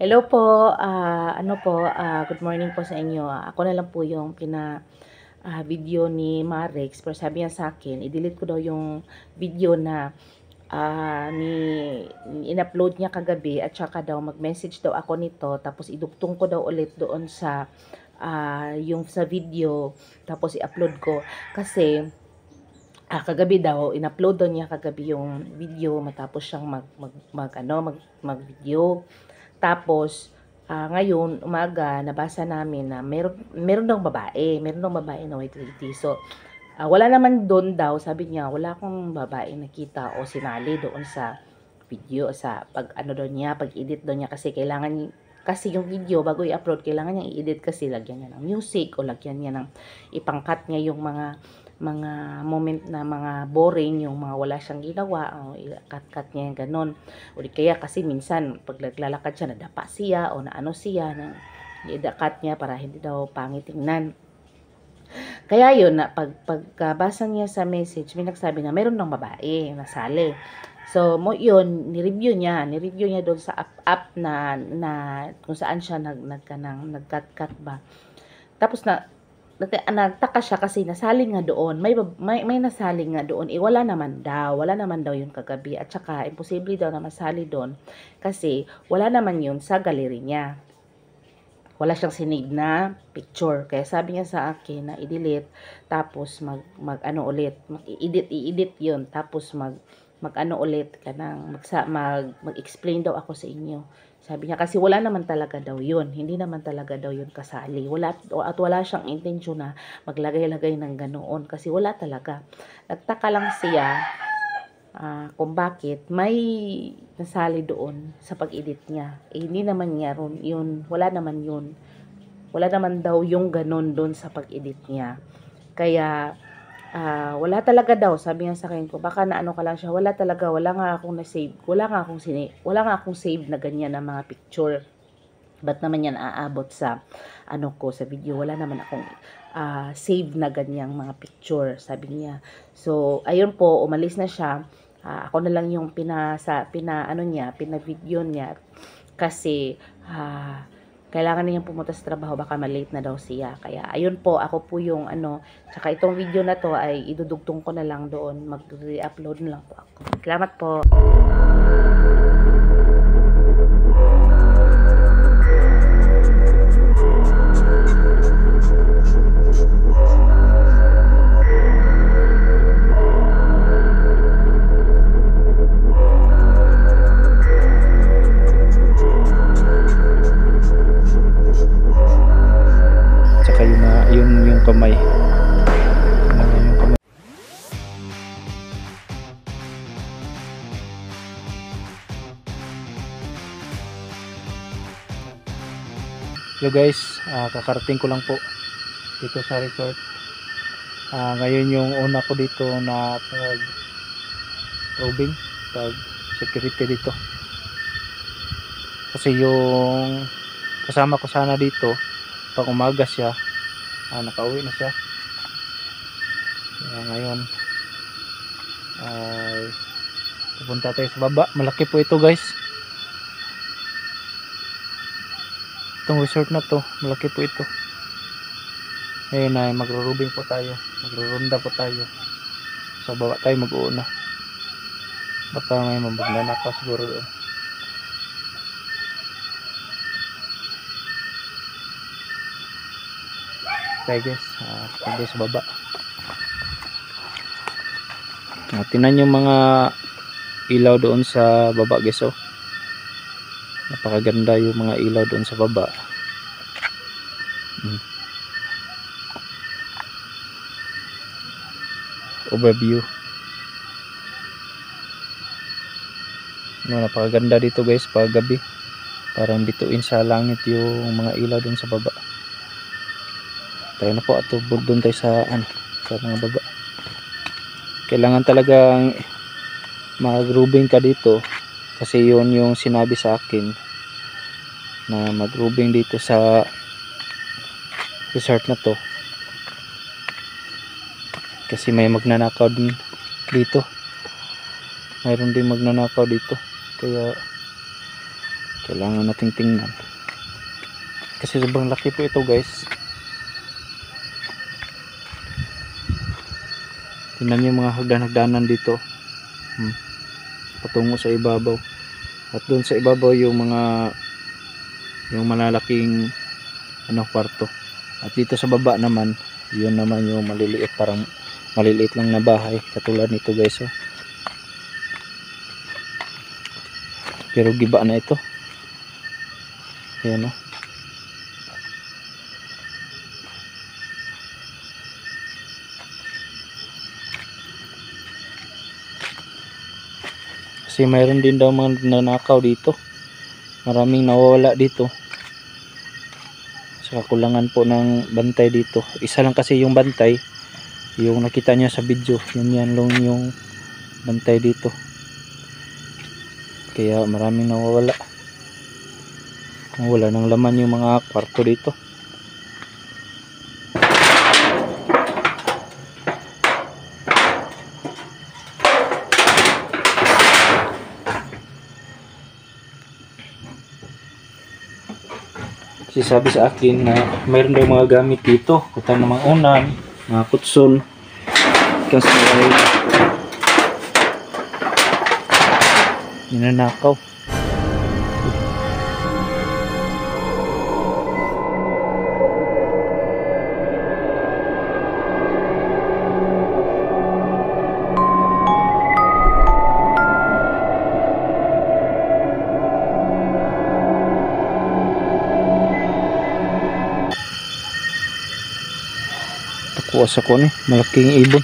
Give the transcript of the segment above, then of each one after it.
Hello po, good morning po sa inyo. Ako na lang po yung video ni Marex, pero sabi niya sa akin, i-delete ko daw yung video na in-upload niya kagabi at saka daw mag-message daw ako nito, tapos idugtong ko daw ulit doon sa yung sa video, tapos i-upload ko kasi kagabi daw in-upload daw niya kagabi yung video matapos siyang mag-video. Tapos, ngayon, umaga, nabasa namin na meron daw babae na white lady. So, wala naman doon daw, sabi niya, wala akong babae nakita o sinali doon sa video, sa pag-edit daw niya kasi kasi yung video bago i-upload, kailangan niya i-edit kasi lagyan niya ng music o lagyan niya ng ipangkat niya yung mga moment na mga boring, yung mga wala siyang ginawa, cut niya yung ganon. O di kaya kasi minsan pag naglalakad siya, nadapa siya o naano siya, na i-cut niya para hindi daw pangit tingnan. Kaya yun, na pagkabasa niya sa message, may nagsabi na meron ng babae nasali. So, yun, ni-review niya doon sa app na kung saan siya nag-cut ba. Tapos nagtaka siya kasi nasali nga doon, may nasali nga doon, wala naman daw yun kagabi, at saka imposible daw na masali doon kasi wala naman yun sa gallery niya, wala siyang sinave na picture. Kaya sabi niya sa akin na i-delete, tapos i-edit yun, tapos ulit mag-explain daw ako sa inyo. Sabi niya kasi wala naman talaga daw yun, hindi naman talaga daw yun kasali, wala siyang intensyon na maglagay-lagay ng ganoon kasi wala talaga. Nagtaka lang siya kung bakit may nasali doon sa pag-edit niya. Hindi naman niya yun, wala naman daw yung ganon doon sa pag-edit niya. Kaya wala talaga daw, sabi niya sa akin ko, baka naano ka lang siya, wala nga akong na-save, wala nga akong save na ganyan na mga picture. Ba't naman yan aabot sa sa video, wala naman akong save na ganyang mga picture, sabi niya. So, ayun po, umalis na siya. Ako na lang yung pina-video niya kasi kailangan niyang pumunta sa trabaho, baka malate na daw siya. Kaya ayun po, ako po yung tsaka itong video na to ay idudugtong ko na lang doon, mag-re-upload na lang po ako. Salamat po. Yung kamay. Hello guys, kakarating ko lang po dito sa resort. Ngayon yung una ko dito na pag security dito. Kasi yung kasama ko sana dito, pag umaga siya, nakauwi na siya. Ngayon ay pupunta tayo sa baba. Malaki po ito guys, itong resort na to, malaki po ito. Ngayon ay magro-rubing po tayo, magro-ronda po tayo. So baba tayo mag-uuna, baka may magnanakaw siguro doon. Okay guys, tayo sa baba. Tingnan yung mga ilaw doon sa baba guys. Napakaganda yung mga ilaw doon sa baba. Overview. Napakaganda dito guys pag gabi. Parang bituin sa langit yung mga ilaw doon sa baba. Tayo na po at doon tayo sa mga baba. Kailangan talagang mag-rubing ka dito kasi yun yung sinabi sa akin na mag-rubing dito sa resort na to kasi may magnanakaw din dito, mayroon din magnanakaw dito, kaya Kailangan nating tingnan. Kasi sobrang laki po ito guys. Tingnan niyo yung mga hagdan-hagdanan dito. Patungo sa ibabaw. At doon sa ibabaw yung malalaking kwarto. At dito sa baba naman, yun naman yung maliliit, parang maliliit lang na bahay katulad nito guys. Oh. Pero giba na ito. Ayan oh. Kasi mayroon din daw mga nanakaw dito. Maraming nawawala dito. Sa kakulangan po ng bantay dito. Isa lang kasi yung bantay. Yung nakita niya sa video. Yan lang yung bantay dito. Kaya maraming nawawala. Wala nang laman yung mga kwarto dito. Kasi sabi sa akin na mayroon daw mga gamit dito. Kutang ng mga unan, mga kutson. Kasi ay ninanakaw. Takuas ako ni, malaking ibon.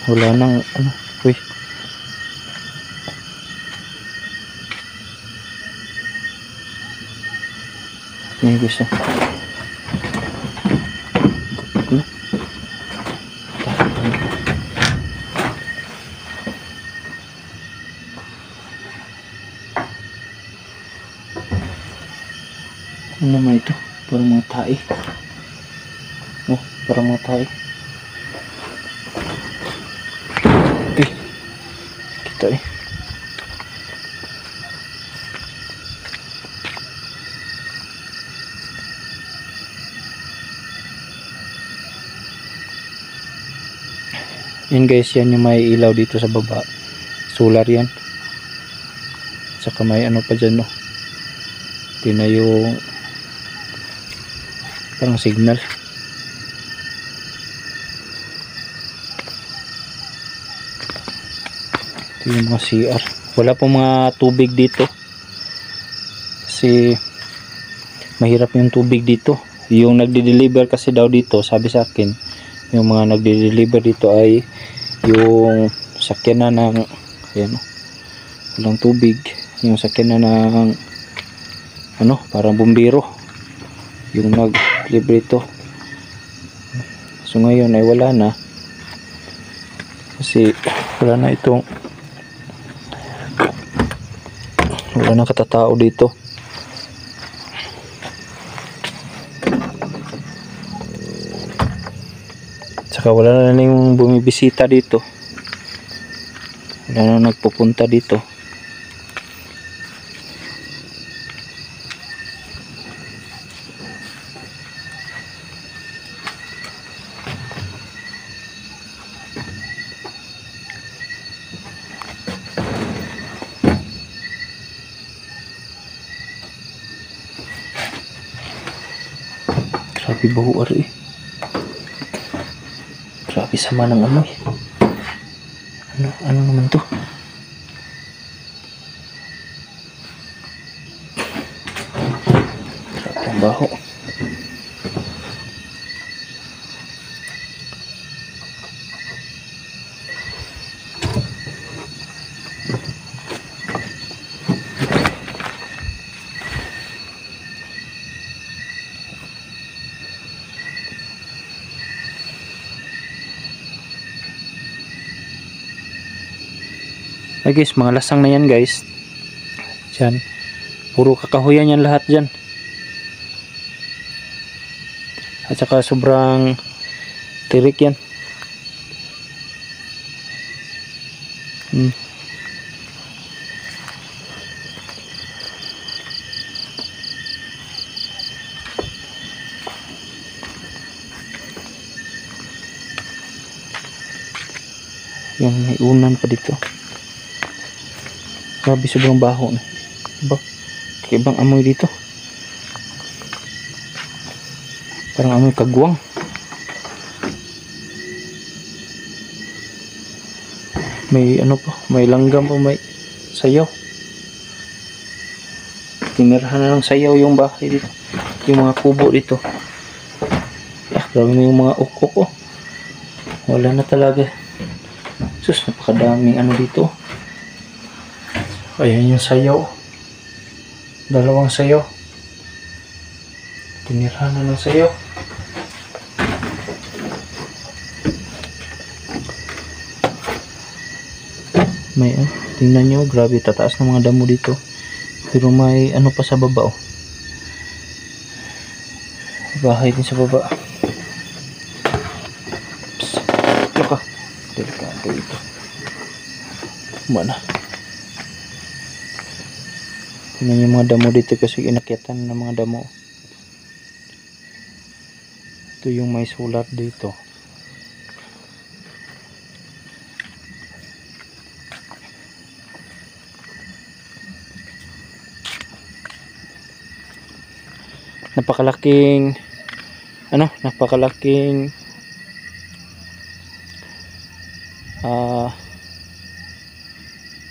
Wala nang ano, uy. Ini guys. Ano naman ito? Parang mga tae. Oh, parang mga tae. Kita eh. Yan guys, yan yung may ilaw dito sa baba. Solar yan. Saka may ano pa dyan no. Ito na yung parang signal. Ito yung mga CR. Wala pong mga tubig dito. Kasi mahirap yung tubig dito. Yung nagde-deliver kasi daw dito, sabi sa akin, yung mga nagde-deliver dito ay yung sakyan na ng ayan, walang tubig. Yung sakyan na ng ano, parang bumbiro. Yung nag-deliver ito. So ngayon ay wala na. Kasi wala na itong wala nang katatao dito. Saka wala na yung bumibisita dito. Wala na nagpupunta dito. Grabe baho ari. Grabe sama ng amoy. Ano naman to? Grabe ang baho. Ay guys, mga lasang na yan guys. Diyan. Puro kakahuyan yan lahat dyan. At saka sobrang tirik yan. Yan, may unan pa dito. Grabe, sobrang baho na. Diba? Kakaibang amoy dito. Parang amoy kagwang. May ano pa, may langgam pa, may sayaw. Tinirahan na ng sayaw yung bahay dito. Yung mga kubo dito. Grabe na yung mga ukok, oh. Wala na talaga. Sus, napakadaming ano dito. Ayan yung sayaw. Dalawang sayaw. Tinirahan na ng sayaw. May tingnan nyo, grabe, tataas ng mga damo dito. Pero may ano pa sa baba, oh. Bahay din sa baba. Psst, ka. Delikado ito. Mana? Tingnan yung mga damo dito kasi inakyatan ng mga damo. Ito yung may solar dito. Napakalaking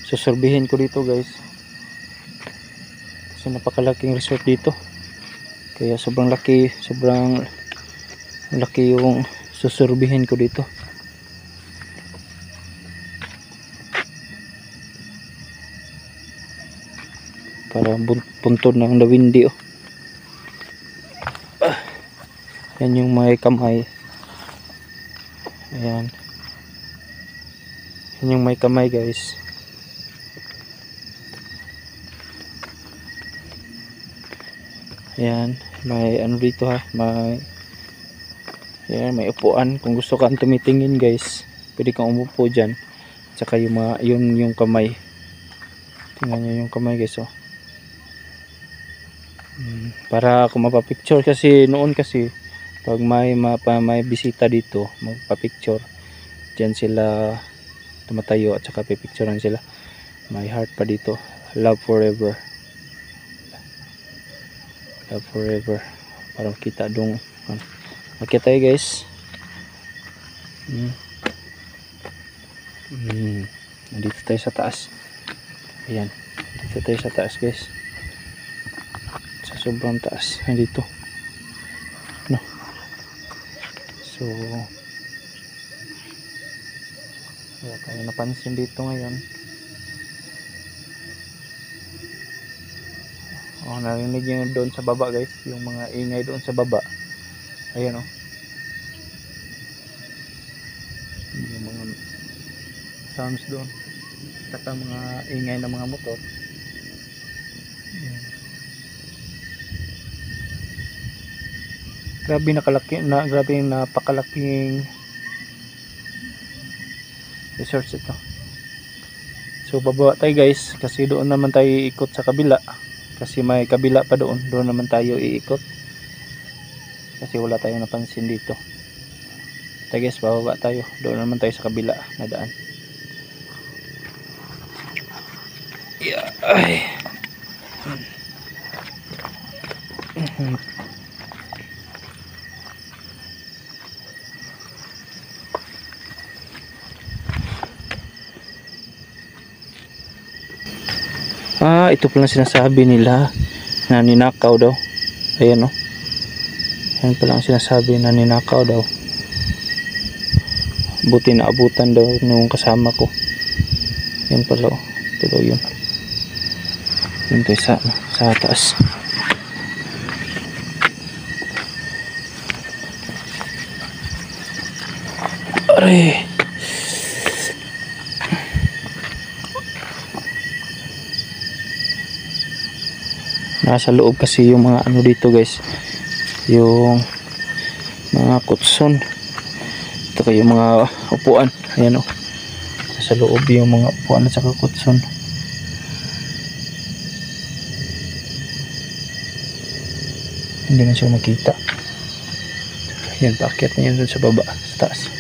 susurbihin ko dito, guys, kasi napakalaking resort dito, kaya sobrang laki yung susurbihin ko dito. Para puntod ng dawindi, oh. Yan yung may kamay. Ayan. Yan yung may kamay, guys. Ayan. May ano dito, ha. Ayan, may upuan. Kung gusto kang tumitingin, guys, pwede kang umupo dyan. Tsaka yung kamay. Tingnan nyo yung kamay, guys, oh. Para ako mapapicture, kasi noon kasi pag may bisita dito, magpa-picture, diyan sila tumatayo at saka pipicturean sila. May heart pa dito. Love forever. Love forever. Para makita dong. Makita tayo, guys. Nandito tayo sa taas. Ayan. Nandito tayo sa taas, guys. Sa sobrang taas. Nandito. No. So, wala tayo napansin dito ngayon. Narinig nyo doon sa baba, guys, yung mga ingay doon sa baba. Ayan, oh. Yung mga sounds doon, saka mga ingay ng mga motor. Ayan. Grabe napakalaking resorts ito. So bababa tayo, guys, kasi doon naman tayo iikot sa kabila, kasi may kabila pa doon naman tayo iikot, kasi wala tayong napansin dito. Tayo, guys, bababa tayo, doon naman tayo sa kabila na daan. Yeah. Ay. Ito pala sinasabi nila na ninakaw daw. Ayan, oh. Ayan pala ang sinasabi na ninakaw daw. Buti na abutan daw nung kasama ko. Ayan pala, oh. Ito daw yun. Yun tayo sa taas. Aray. Nasa loob kasi yung mga ano dito, guys, yung mga kutson. Ito kayo mga upuan, ayan o, sa loob yung mga upuan at saka kutson. Hindi man siya makita. Ayan, paakyat na yan dun sa baba, sa taas.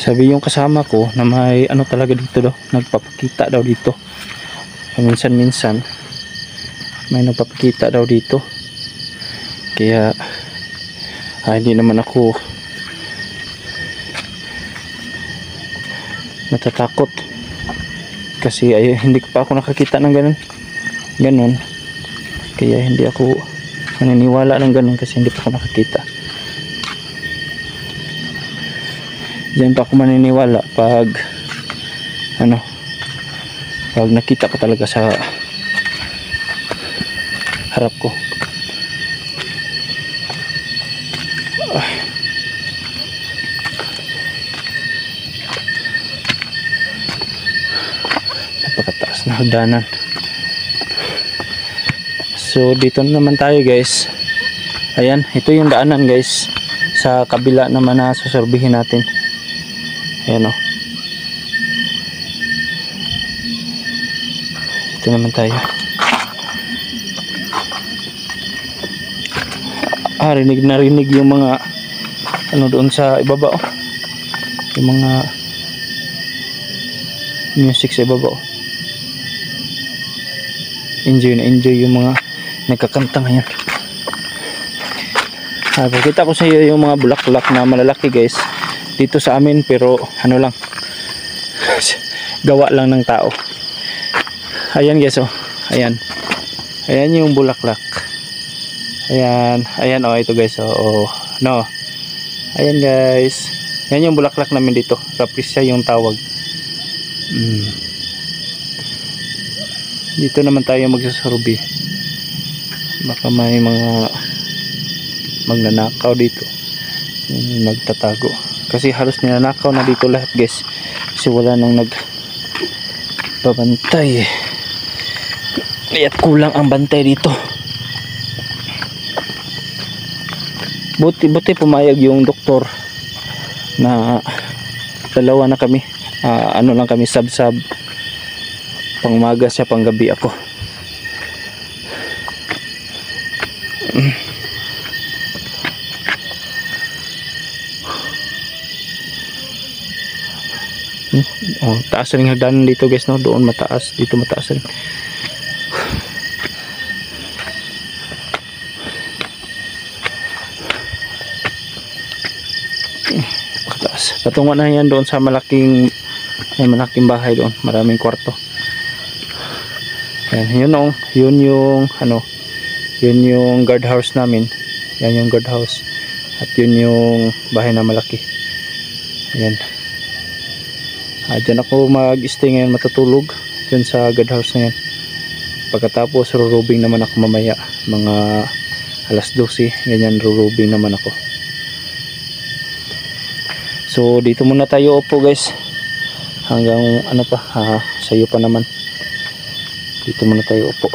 Sabi yung kasama ko na may ano talaga dito daw, nagpapakita daw dito. Minsan-minsan may nagpapakita daw dito. Kaya hindi naman ako natatakot. Kasi hindi pa ako nakakita ng ganun. Kaya hindi ako naniniwala ng ganun kasi hindi pa ako nakakita. Diyan pa ako maniniwala pag pag nakita ko talaga sa harap ko. Napakataas na hagdanan. So dito naman tayo guys. Ayan, ito yung daanan guys. Sa kabila naman na susurbihin natin. Ayan o. Ito naman tayo. Rinig na rinig yung mga doon sa ibaba o. Yung mga music sa ibaba o. Enjoy na enjoy yung mga nagkakanta ngayon. Pakita ko sa iyo yung mga bulaklak na malalaki guys. Dito sa amin pero lang gawa lang ng tao. Ayan guys oh. Ayan yung bulaklak. Ayan ito guys oh. No. Ayan guys. Yan yung bulaklak namin dito. Raprisia yung tawag. Dito naman tayo magsasurvey. Baka may mga magnanakaw dito. Nagtatago. Kasi halos ninanakaw na dito lahat guys. Kasi wala nang nagbabantay. At kulang ang bantay dito. Buti pumayag yung doktor na dalawa na kami. Lang kami sab-sab. Pang-umaga siya, pang-gabi ako. Taas rin hagdanan dito guys no, doon mataas, dito mataas rin. Mataas. Patungo na yan doon sa malaking bahay doon, maraming kwarto. Ayan, yun yung guardhouse namin. Yan yung guardhouse. At yun yung bahay na malaki. Ayan. Diyan ako mag-stay ngayon, matutulog dyan sa guardhouse na yan. Pagkatapos rurubing naman ako mamaya, mga alas 12 ganyan, rurubing naman ako. So dito muna tayo upo guys, hanggang sayo pa naman. Dito muna tayo upo.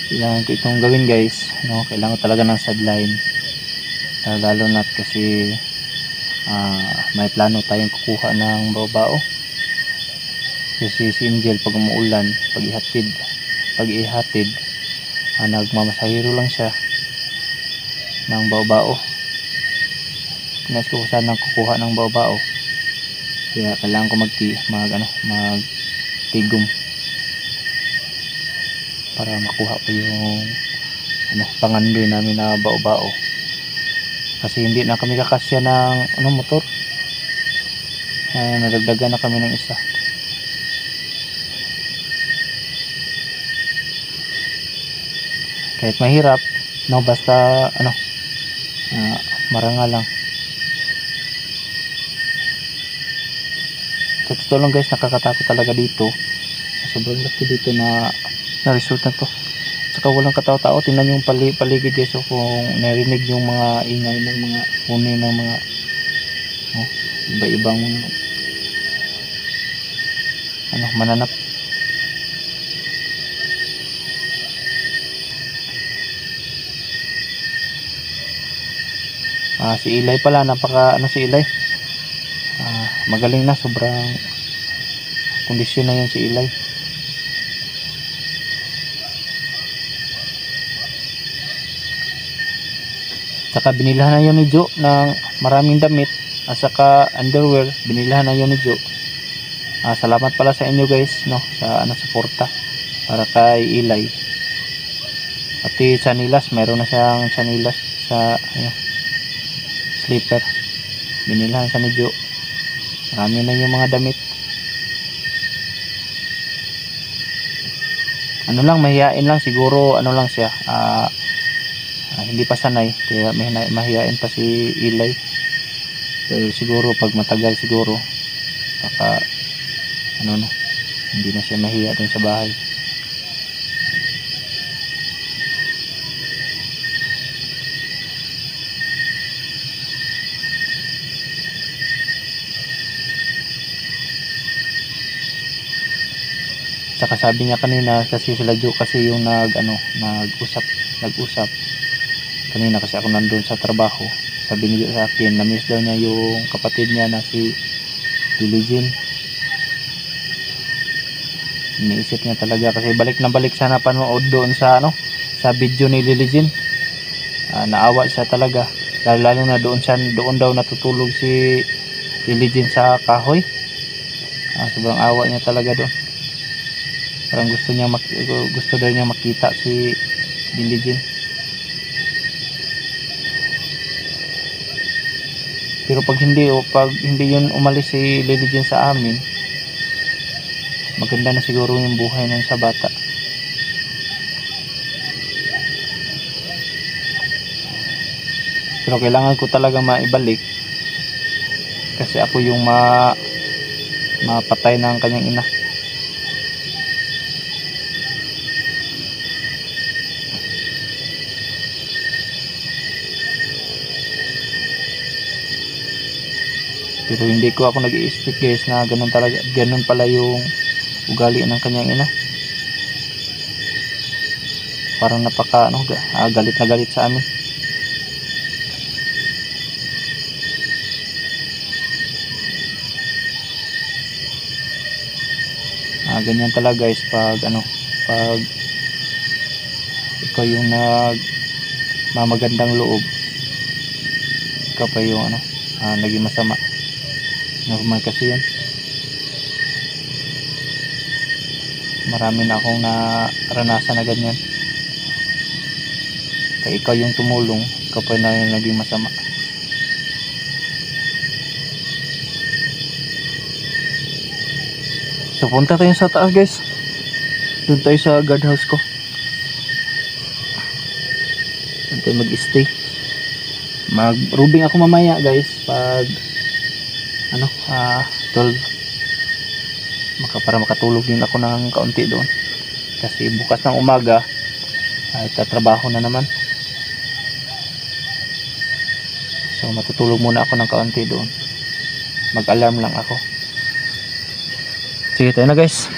Kailangan ko itong gawin guys, kailangan talaga ng sideline, lalo na kasi may plano tayong kukuha ng babao kasi si Angel pag umuulan, pag ihatid pag ihatid, nagmamasahero lang siya ng bao-bao. Nais ko sana kukuha ng bao-bao, kaya kailangan ko magtigom para makuha ko yung pangandoy namin na bao-bao, kasi hindi na kami kakasya ng motor. Nadagdagan na kami ng isa. Kahit mahirap, basta marangal lang. Sa totoo lang guys, nakakatakot talaga dito. Sobrang laki dito na resort na to. Saka walang katao-tao. Tingnan yung paligid guys. So, kung narinig yung mga ingay ng mga huni ng mga iba-ibang mananap. Si Ilay pala, si Ilay. Magaling na, sobrang kondisyon na yun si Ilay. Saka binilahan na yun ni Jo ng maraming damit at saka underwear. Binilahan na yun ni Jo. Salamat pala sa inyo guys, sa suporta para kay Ilay. Pati chanilas, meron na siyang chanilas sa slipper. Binilahan siya ni Jo. Marami na yung mga damit. Mahihain lang siguro, lang siya. Hindi pa sanay, kaya mahihain pa si Ilay. Pero siguro pag matagal siguro, baka hindi na siya mahiya dun sa bahay. Saka sabi niya kanina, kasi sila Jo kasi yung nag-usap kanina, kasi ako nandun sa trabaho. Sabi ni Jo sa akin, na-miss daw niya yung kapatid niya na si Lily Jean. Iniisip niya talaga, kasi balik na balik sana panood doon sa video ni Lily Jean. Naawa siya talaga, lalo na doon daw natutulog si Lily Jean sa kahoy. Sobrang awa niya talaga doon. Parang gusto daw niya makita si Lily Jean. Pero pag hindi yun umalis si Lily Jean sa amin, maganda na siguro yung buhay nun sa bata. Pero kailangan ko talaga maibalik, kasi ako yung mapatay ng kanyang ina. Pero hindi ko ako nag-i-expect guys na ganun pala yung ugali ng kanyang ina. Parang galit na galit sa amin. Ganyan talaga guys pag ikaw yung mamagandang loob, ikaw pa yung naging masama. Normal kasi yan. Marami na akong naranasan na ganyan. Kaya ikaw yung tumulong, ikaw pa yung naging masama. So punta tayo sa taas guys. Doon tayo sa guardhouse ko. Doon tayo mag-stay. Mag-rubing ako mamaya guys pag 12, para makatulog din ako ng kaunti doon, kasi bukas ng umaga ay tatrabaho na naman. So matutulog muna ako ng kaunti doon, mag-alarm lang ako. Sige tayo na guys.